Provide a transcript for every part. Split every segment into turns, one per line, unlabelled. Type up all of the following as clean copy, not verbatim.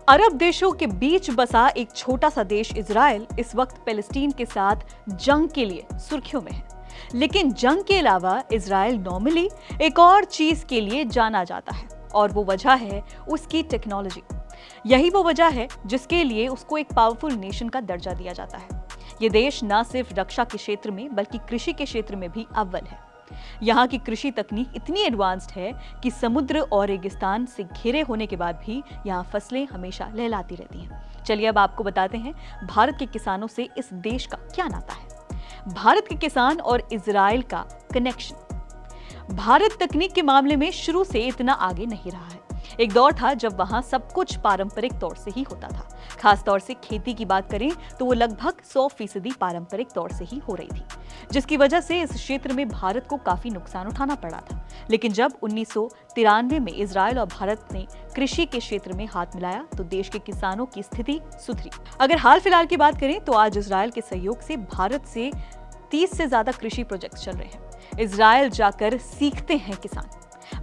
अरब देशों के बीच बसा एक छोटा सा देश इजराइल इस वक्त पैलेस्टीन के साथ जंग के लिए सुर्खियों में है। लेकिन जंग के अलावा इजराइल नॉर्मली एक और चीज के लिए जाना जाता है और वो वजह है उसकी टेक्नोलॉजी। यही वो वजह है जिसके लिए उसको एक पावरफुल नेशन का दर्जा दिया जाता है। ये देश न सिर्फ रक्षा के क्षेत्र में बल्कि कृषि के क्षेत्र में भी अव्वल है। यहाँ की कृषि तकनीक इतनी एडवांस्ड है कि समुद्र और रेगिस्तान से घिरे होने के बाद भी यहाँ फसलें हमेशा लहलाती रहती हैं। चलिए अब आपको बताते हैं भारत के किसानों से इस देश का क्या नाता है। भारत के किसान और इजराइल का कनेक्शन। भारत तकनीक के मामले में शुरू से इतना आगे नहीं रहा है। एक दौर था जब वहां सब कुछ पारंपरिक तौर से ही होता था। खास तौर से खेती की बात करें तो वो लगभग 100% पारंपरिक तौर से ही हो रही थी, जिसकी वजह से इस क्षेत्र में भारत को काफी नुकसान उठाना पड़ा था। लेकिन जब 1993 में इजराइल और भारत ने कृषि के क्षेत्र में हाथ मिलाया तो देश के किसानों की स्थिति सुधरी। अगर हाल फिलहाल की बात करें तो आज इजराइल के सहयोग से भारत से 30 से ज्यादा कृषि प्रोजेक्ट चल रहे हैं। इजराइल जाकर सीखते हैं किसान।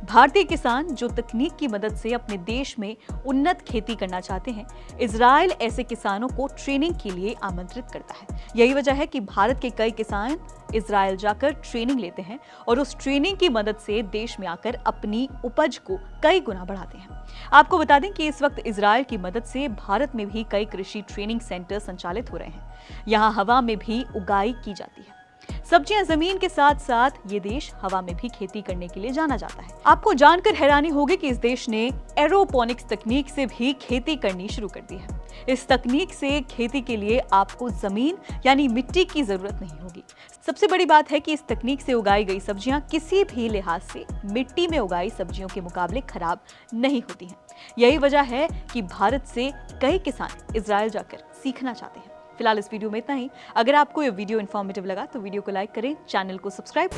भारतीय किसान जो तकनीक की मदद से अपने देश में उन्नत खेती करना चाहते हैं, इजराइल ऐसे किसानों को ट्रेनिंग के लिए आमंत्रित करता है। यही वजह है कि भारत के कई किसान इजराइल जाकर ट्रेनिंग लेते हैं और उस ट्रेनिंग की मदद से देश में आकर अपनी उपज को कई गुना बढ़ाते हैं। आपको बता दें कि इस वक्त इजराइल की मदद से भारत में भी कई कृषि ट्रेनिंग सेंटर संचालित हो रहे हैं। यहाँ हवा में भी उगाई की जाती है। सब्जियां जमीन के साथ साथ ये देश हवा में भी खेती करने के लिए जाना जाता है। आपको जानकर हैरानी होगी कि इस देश ने एरोपोनिक्स तकनीक से भी खेती करनी शुरू कर दी है। इस तकनीक से खेती के लिए आपको जमीन यानी मिट्टी की जरूरत नहीं होगी। सबसे बड़ी बात है कि इस तकनीक से उगाई गई सब्जियां किसी भी लिहाज से मिट्टी में उगाई सब्जियों के मुकाबले खराब नहीं होती हैं। यही वजह है कि भारत से कई किसान इजराइल जाकर सीखना चाहते हैं। फिलहाल इस वीडियो में इतना ही। अगर आपको ये वीडियो इन्फॉर्मेटिव लगा तो वीडियो को लाइक करें, चैनल को सब्सक्राइब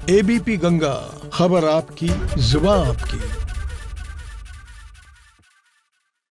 एबीपी गंगा, खबर आपकी, जुबान आपकी।